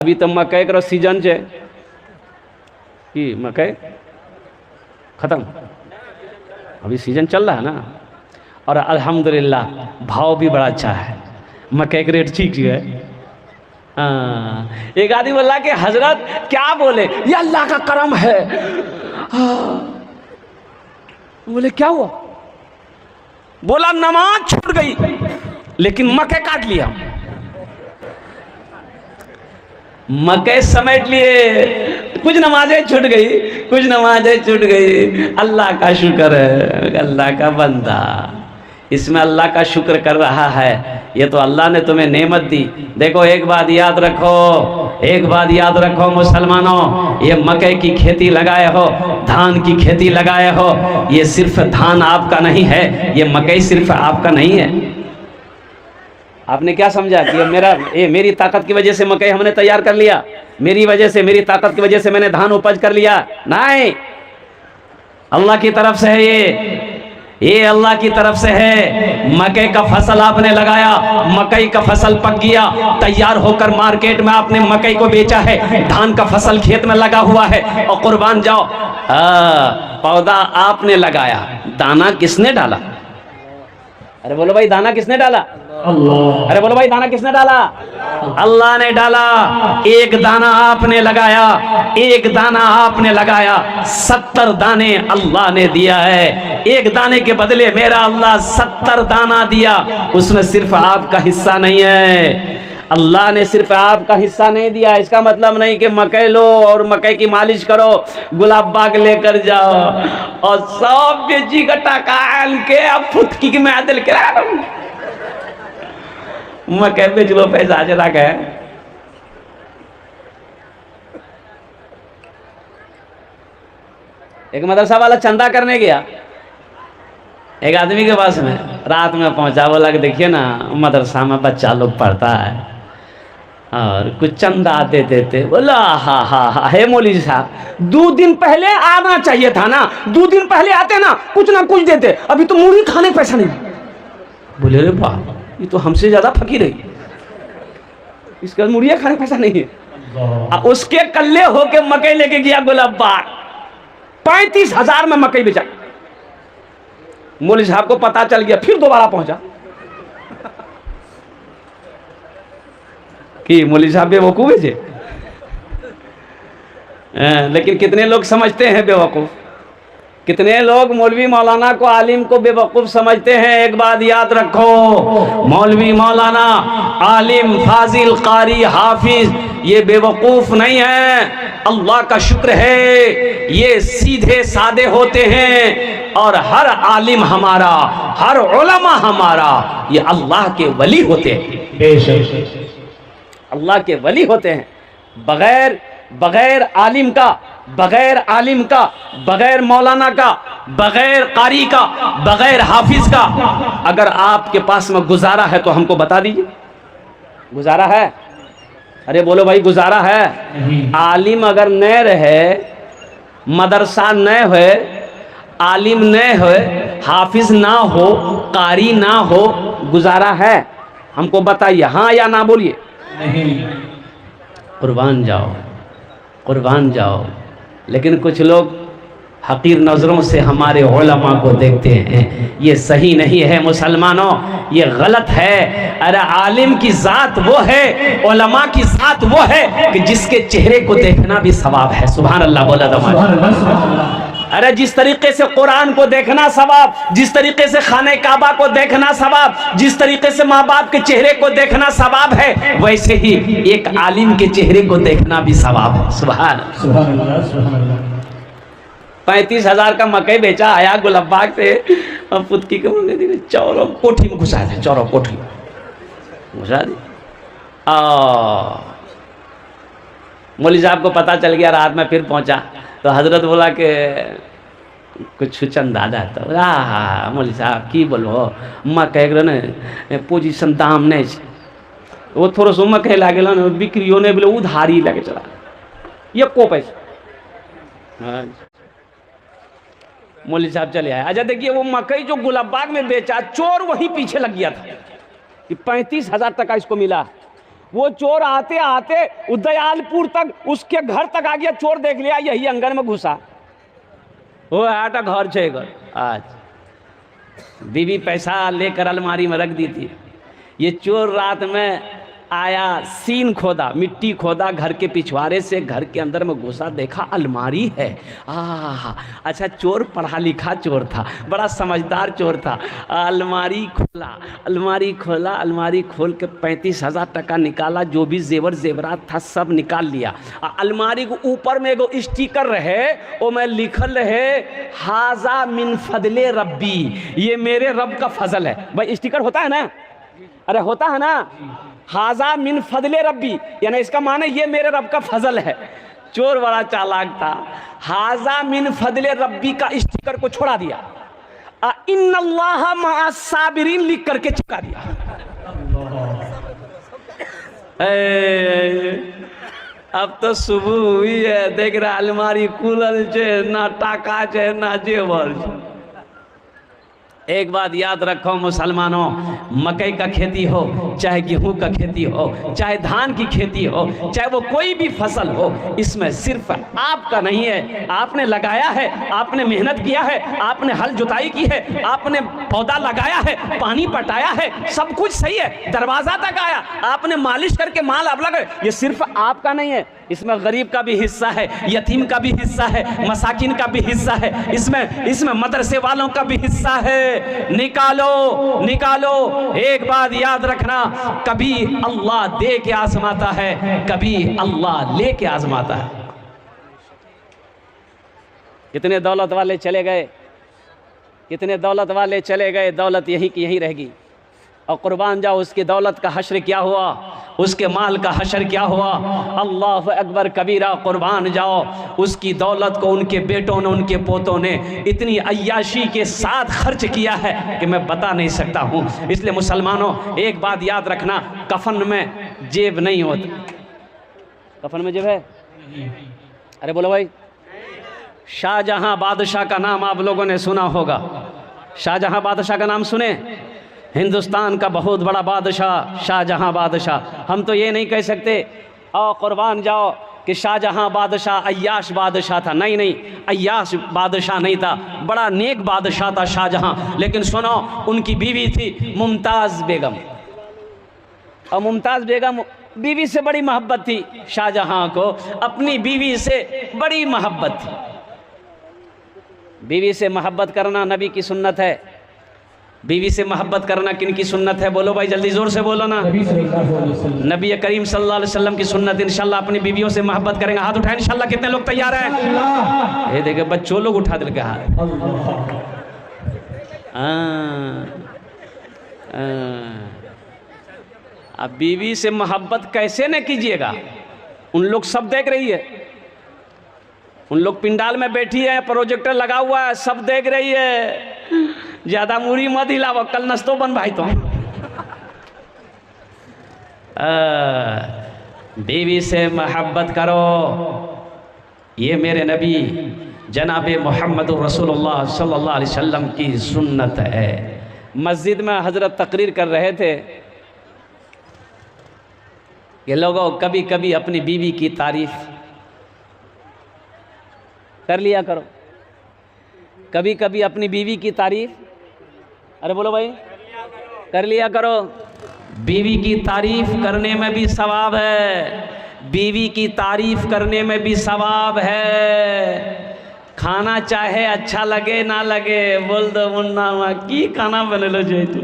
अभी तो मकई का सीजन है कि मकई खत्म, अभी सीजन चल रहा है ना। और अल्हम्दुलिल्लाह भाव भी बड़ा अच्छा है, मकई का रेट ठीक है। एक आदमी बोला कि हजरत क्या बोले, ये अल्लाह का करम है। बोले क्या हुआ? बोला नमाज छूट गई लेकिन मकई काट लिया। मकई समेट लिए, कुछ नमाजें छूट गई, कुछ नमाजें छूट गई। अल्लाह का शुक्र है, अल्लाह का बंदा इसमें अल्लाह का शुक्र कर रहा है। ये तो अल्लाह ने तुम्हें नेमत दी। देखो एक बात याद रखो, एक बात याद रखो मुसलमानों, ये मकई की खेती लगाए हो, धान की खेती लगाए हो, ये सिर्फ धान आपका नहीं है, ये मकई सिर्फ आपका नहीं है। आपने क्या समझा कि मेरी ताकत की वजह से मकई हमने तैयार कर लिया, मेरी वजह से, मेरी ताकत की वजह से मैंने धान उपज कर लिया? नहीं, अल्लाह की तरफ से है ये अल्लाह की तरफ से है। मकई का फसल आपने लगाया, मकई का फसल पक गया, तैयार होकर मार्केट में आपने मकई को बेचा है, धान का फसल खेत में लगा हुआ है और कुर्बान जाओ, पौधा आपने लगाया, दाना किसने डाला? अरे बोलो भाई, दाना किसने डाला? अल्लाह। अरे बोलो भाई, दाना किसने डाला? अल्लाह ने डाला। एक दाना आपने लगाया, एक दाना आपने लगाया, 70 दाने अल्लाह ने दिया है। एक दाने के बदले मेरा अल्लाह 70 दाना दिया। उसमें सिर्फ आपका हिस्सा नहीं है, अल्लाह ने सिर्फ आपका हिस्सा नहीं दिया। इसका मतलब नहीं कि मकई लो और मकई की मालिश करो, गुलाब बाग लेकर जाओ और सब बेची गट्टा काल के अब फुटकी में दिल के मकई बेच लो, पैसा चला गए। एक मदरसा वाला चंदा करने गया, एक आदमी के पास में रात में पहुंचा, बोला कि देखिए ना मदरसा में बच्चा लोग पढ़ता है और कुछ चंदा दे देते। बोला हा हे मौलवी साहब, 2 दिन पहले आना चाहिए था ना, 2 दिन पहले आते ना कुछ देते, अभी तो मुर्गी खाने का पैसा नहीं। बोले अरे वाह, ये तो हमसे ज्यादा फकीर है, इसका मुर्गिया खाने का पैसा नहीं है। उसके कल्ले होके मकई लेके गया गुलाब बाग, 35,000 में मकई बेचा। मौलवी साहब को पता चल गया, फिर दोबारा पहुंचा कि मौलवी साहब बेवकूफ है। लेकिन कितने लोग समझते हैं बेवकूफ, कितने लोग मौलवी मौलाना को, आलिम को बेवकूफ समझते हैं। एक बात याद रखो, मौलवी मौलाना, आलिम, फाजिल, कारी, हाफिज ये बेवकूफ नहीं है। अल्लाह का शुक्र है ये सीधे सादे होते हैं और हर आलिम हमारा, हर उलमा हमारा ये अल्लाह के वली होते हैं, अल्लाह के वली होते हैं। बगैर आलिम का, बगैर मौलाना का, बगैर कारी का, बगैर हाफिज का अगर आपके पास में गुजारा है तो हमको बता दीजिए। गुजारा है? अरे बोलो भाई, गुजारा है? आलिम अगर न रहे, मदरसा न हो, आलिम न हो, हाफिज ना हो, कारी ना हो, गुजारा है? हमको बताइए, हाँ या ना बोलिए। कुर्बान जाओ, कुर्बान जाओ। लेकिन कुछ लोग हकीर नज़रों से हमारे उलमा को देखते हैं, ये सही नहीं है मुसलमानों, ये गलत है। अरे आलिम की ज़ात वो है, उलमा की ज़ात वो है कि जिसके चेहरे को देखना भी सवाब है। सुभान अल्लाह बोला दमा। अरे जिस तरीके से कुरान को देखना सवाब, जिस तरीके से खाने काबा को देखना सवाब, जिस तरीके से माँ बाप के चेहरे को देखना सवाब है, वैसे ही एक आलिम के चेहरे को देखना भी सवाब है। सुभान अल्लाह। 35,000 का मकई बेचा, आया गुलबाग से और पुतकी के चौरों कोठी में घुसा दे, चौरों कोठी घुसा दी। मौलवी साहब को पता चल गया, रात में फिर पहुंचा तो हजरत बोला कि कुछ चंदा तो मौलवी साहब की बोलो, मकई ने पोजिशन दाम नहीं, वो थोड़ा सा मकई लागे ना बिक्रियो नहीं बोले, उधारी लगे चला ये को पैसा। मौलवी साहब चले आए। अच्छा देखिए, वो मकई जो गुलाबाग में बेचा, चोर वहीं पीछे लग गया था कि 35,000 टका इसको मिला। वो चोर आते आते दयालपुर तक उसके घर तक आ गया, चोर देख लिया यही अंगन में घुसा, वो आटा घर छे घर। आज बीवी पैसा लेकर अलमारी में रख दी थी, ये चोर रात में आया, सीन खोदा, मिट्टी खोदा घर के पिछवाड़े से, घर के अंदर में घुसा, देखा अलमारी है। अच्छा चोर पढ़ा लिखा चोर था, बड़ा समझदार चोर था। अलमारी खोला, अलमारी खोला, अलमारी खोल के 35,000 टका निकाला, जो भी जेवर जेवरात था सब निकाल लिया। अलमारी के ऊपर में एगो स्टिकर रहे, वो में लिखल रहे हाजा मिन फजले रब्बी, ये मेरे रब का फजल है। भाई स्टिकर होता है ना, अरे होता है ना, हाजा मिन फजले रब्बी, यानी इसका माने ये मेरे रब का फजल है। चोर बड़ा चालाक था, हाजा मिन फजले रब्बी का स्टिकर को छोड़ा दिया, इन्नल्लाह मअस साबिरीन लिख करके चिपका दिया। अब तो सुबह हुई है, देख रहा अलमारी खुलल छे, ना टाका छे ना जेवर छे। एक बात याद रखो मुसलमानों, मकई का खेती हो, चाहे गेहूं का खेती हो, चाहे धान की खेती हो, चाहे वो कोई भी फसल हो, इसमें सिर्फ आपका नहीं है। आपने लगाया है, आपने मेहनत किया है, आपने हल जुताई की है, आपने पौधा लगाया है, पानी पटाया है, सब कुछ सही है, दरवाजा तक आया, आपने मालिश करके माल अब लगे, ये सिर्फ आपका नहीं है, इसमें गरीब का भी हिस्सा है, यतीम का भी हिस्सा है, मसाकिन का भी हिस्सा है, इसमें मदरसे वालों का भी हिस्सा है। निकालो निकालो। एक बात याद रखना, कभी अल्लाह दे के आजमाता है, कभी अल्लाह ले के आजमाता है। कितने दौलत वाले चले गए, कितने दौलत वाले चले गए, दौलत यहीं की यहीं रहेगी। और कुर्बान जाओ, उसकी दौलत का हश्र क्या हुआ, उसके माल का हश्र क्या हुआ। अल्लाह अकबर कबीरा, कुर्बान जाओ, उसकी दौलत को उनके बेटों ने, उनके पोतों ने इतनी अय्याशी के साथ खर्च किया है कि मैं बता नहीं सकता हूँ। इसलिए मुसलमानों एक बात याद रखना, कफन में जेब नहीं होती। कफन में जेब है? अरे बोलो भाई। शाहजहां बादशाह का नाम आप लोगों ने सुना होगा, शाहजहां बादशाह का नाम सुने? हिंदुस्तान का बहुत बड़ा बादशाह शाहजहां बादशाह। हम तो ये नहीं कह सकते और कुर्बान जाओ कि शाहजहां बादशाह अय्याश बादशाह था, नहीं नहीं, अय्याश बादशाह नहीं था, बड़ा नेक बादशाह था शाहजहां। लेकिन सुनो, उनकी बीवी थी मुमताज़ बेगम, और मुमताज़ बेगम बीवी से बड़ी मोहब्बत थी। शाहजहां को अपनी बीवी से बड़ी मोहब्बत थी। बीवी से मोहब्बत करना नबी की सुन्नत है। बीवी से मोहब्बत करना किन की सुन्नत है? बोलो भाई, जल्दी जोर से बोलो ना। नबी करीम सल्लल्लाहु अलैहि वसल्लम की सुन्नत। इंशाल्लाह अपनी बीवियों से मोहब्बत करेंगे। हाथ उठाएं इंशाल्लाह। कितने लोग तैयार हैं? ये देखिए बच्चों लोग उठा दिल के हाथ। अब बीवी से मोहब्बत कैसे न कीजिएगा? उन लोग सब देख रही है, उन लोग पिंडाल में बैठी है, प्रोजेक्टर लगा हुआ है, सब देख रही है। ज्यादा मुरी मत हिलाओ, कल नस्तो बन भाई। तो बीवी से मोहब्बत करो, ये मेरे नबी जनाब मोहम्मद रसूलुल्लाह सल्लल्लाहु अलैहि वसल्लम की सुन्नत है। मस्जिद में हजरत तकरीर कर रहे थे कि लोगों कभी कभी अपनी बीवी की तारीफ कर लिया करो, कभी कभी अपनी बीवी की तारीफ, अरे बोलो भाई, कर लिया करो। बीवी की तारीफ करने में भी सवाब है, बीवी की तारीफ करने में भी सवाब है। खाना चाहे अच्छा लगे ना लगे, बोल दो मुन्ना माँ की खाना बने लो जो तू,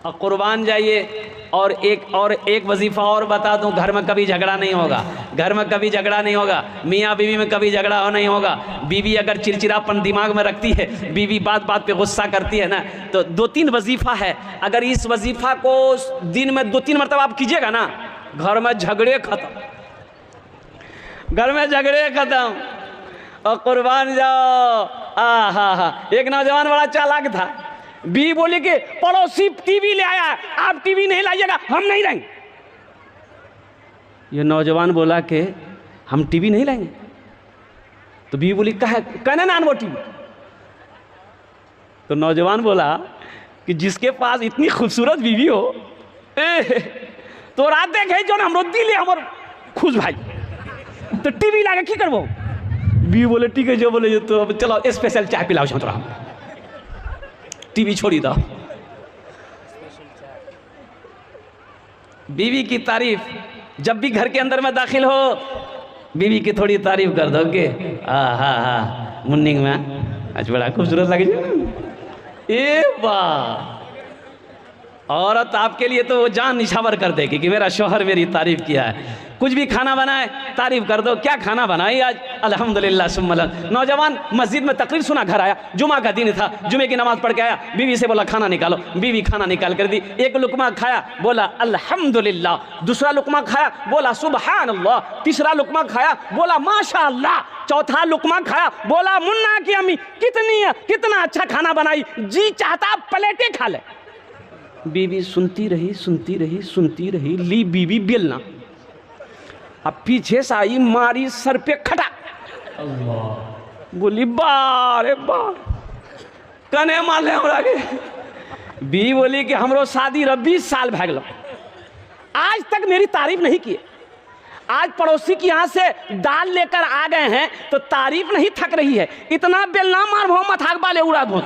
और कुर्बान जाइए। और एक वजीफ़ा और बता दूं, घर में कभी झगड़ा नहीं होगा, घर में कभी झगड़ा नहीं होगा, मियाँ बीवी में कभी झगड़ा नहीं होगा। बीवी अगर चिड़चिड़ापन दिमाग में रखती है, बीवी बात बात पे गुस्सा करती है ना, तो 2-3 वजीफ़ा है, अगर इस वजीफ़ा को दिन में 2-3 मरतबा आप कीजिएगा ना, घर में झगड़े खत्म, घर में झगड़े खत्म। और कुर्बान जाओ, एक नौजवान बड़ा चालाक था। बीवी बोली कि पड़ोसी टीवी ले आया, आप टीवी नहीं लाइएगा, हम नहीं लाएंगे। ये नौजवान बोला कि हम टीवी नहीं लाएंगे। तो बीवी बोली कहना ना वो टीवी। तो नौजवान बोला कि जिसके पास इतनी खूबसूरत बीवी हो, तो रात देखे जो ना हमरो दिले हमर खुश भाई तो टीवी लागे की करबो बी बोले ठीक है जो बोले जो तो अब चलो स्पेशल चाय पिलाओ छ तोरा टीवी छोड़ी दो। बीवी की तारीफ जब भी घर के अंदर में दाखिल हो बीवी की थोड़ी तारीफ कर दोगे हाँ मुन्निंग में आज बड़ा खूबसूरत लगे ए वाह औरत आपके लिए तो वो जान निछावर कर देगी कि मेरा शौहर मेरी तारीफ किया है। कुछ भी खाना बनाए तारीफ कर दो क्या खाना बनाई आज अल्हम्दुलिल्लाह सुम्मा। नौजवान मस्जिद में तकरीर सुना घर आया जुमा का दिन था जुमे की नमाज पढ़ के आया बीवी से बोला खाना निकालो बीवी खाना निकाल कर दी। एक लुकमा खाया बोला अल्हम्दुलिल्लाह दूसरा लुकमा खाया बोला सुबहान अल्लाह तीसरा लुकमा खाया बोला माशा अल्लाह चौथा लुकमा खाया बोला मुन्ना की अम्मी कितना अच्छा खाना बनाई जी चाहता प्लेटें खा ले। बीवी सुनती रही ली बीवी बेलना अब पीछे से आई मारी सर पे खटा बोली बारे बार कने माले हमरा के बीवी बोली कि हमरो शादी 20 साल भै गेलो आज तक मेरी तारीफ नहीं की। आज पड़ोसी के यहाँ से दाल लेकर आ गए हैं तो तारीफ नहीं थक रही है इतना बेलना मार मोहम्मद हक बाले उड़ा दो।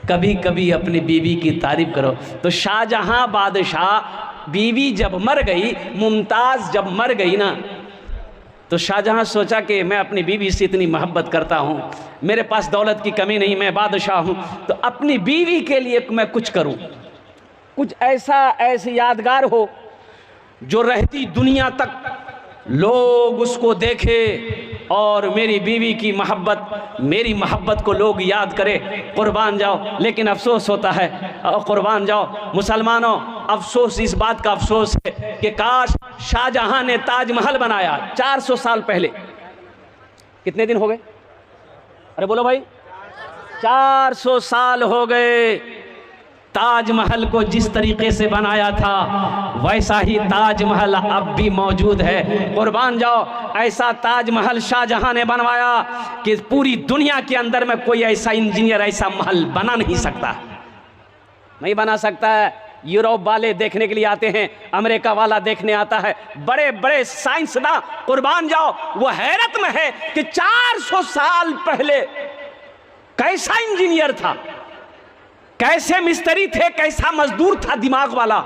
कभी कभी अपनी बीवी की तारीफ करो। तो शाहजहां बादशाह बीवी जब मर गई मुमताज़ जब मर गई ना तो शाहजहां सोचा कि मैं अपनी बीवी से इतनी मोहब्बत करता हूँ मेरे पास दौलत की कमी नहीं मैं बादशाह हूँ तो अपनी बीवी के लिए मैं कुछ करूँ कुछ ऐसी यादगार हो जो रहती दुनिया तक लोग उसको देखे और मेरी बीवी की मोहब्बत मेरी मोहब्बत को लोग याद करें। कुर्बान जाओ लेकिन अफसोस होता है और कुर्बान जाओ मुसलमानों अफसोस इस बात का अफसोस है कि काश शाहजहां ने ताजमहल बनाया 400 साल पहले। कितने दिन हो गए अरे बोलो भाई 400 साल हो गए। ताजमहल को जिस तरीके से बनाया था वैसा ही ताजमहल अब भी मौजूद है। कुर्बान जाओ ऐसा ताजमहल शाहजहां ने बनवाया कि पूरी दुनिया के अंदर में कोई ऐसा इंजीनियर ऐसा महल बना नहीं सकता नहीं बना सकता है। यूरोप वाले देखने के लिए आते हैं अमेरिका वाला देखने आता है बड़े बड़े साइंसदान कुर्बान जाओ वो हैरत में है कि 400 साल पहले कैसा इंजीनियर था कैसे मिस्त्री थे कैसा मजदूर था दिमाग वाला।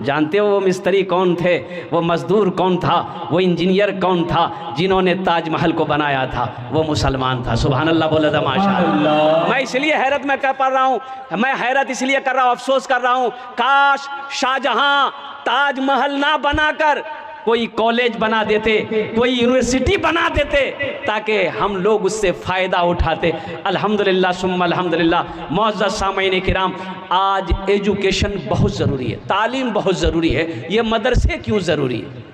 जानते हो वो मिस्त्री कौन थे वो मजदूर कौन था वो इंजीनियर कौन था जिन्होंने ताजमहल को बनाया था वो मुसलमान था। सुभान अल्लाह बोले था माशाअल्लाह। मैं इसलिए हैरत में कर पा रहा हूँ मैं हैरत इसलिए कर रहा हूँ अफसोस कर रहा हूँ काश शाहजहां ताजमहल ना बनाकर कोई कॉलेज बना देते कोई यूनिवर्सिटी बना देते ताकि हम लोग उससे फ़ायदा उठाते। अल्हम्दुलिल्लाह सुम्मा अल्हम्दुलिल्लाह। मुअज़्ज़ज़ सामईन किराम आज एजुकेशन बहुत ज़रूरी है तालीम बहुत ज़रूरी है। ये मदरसे क्यों ज़रूरी है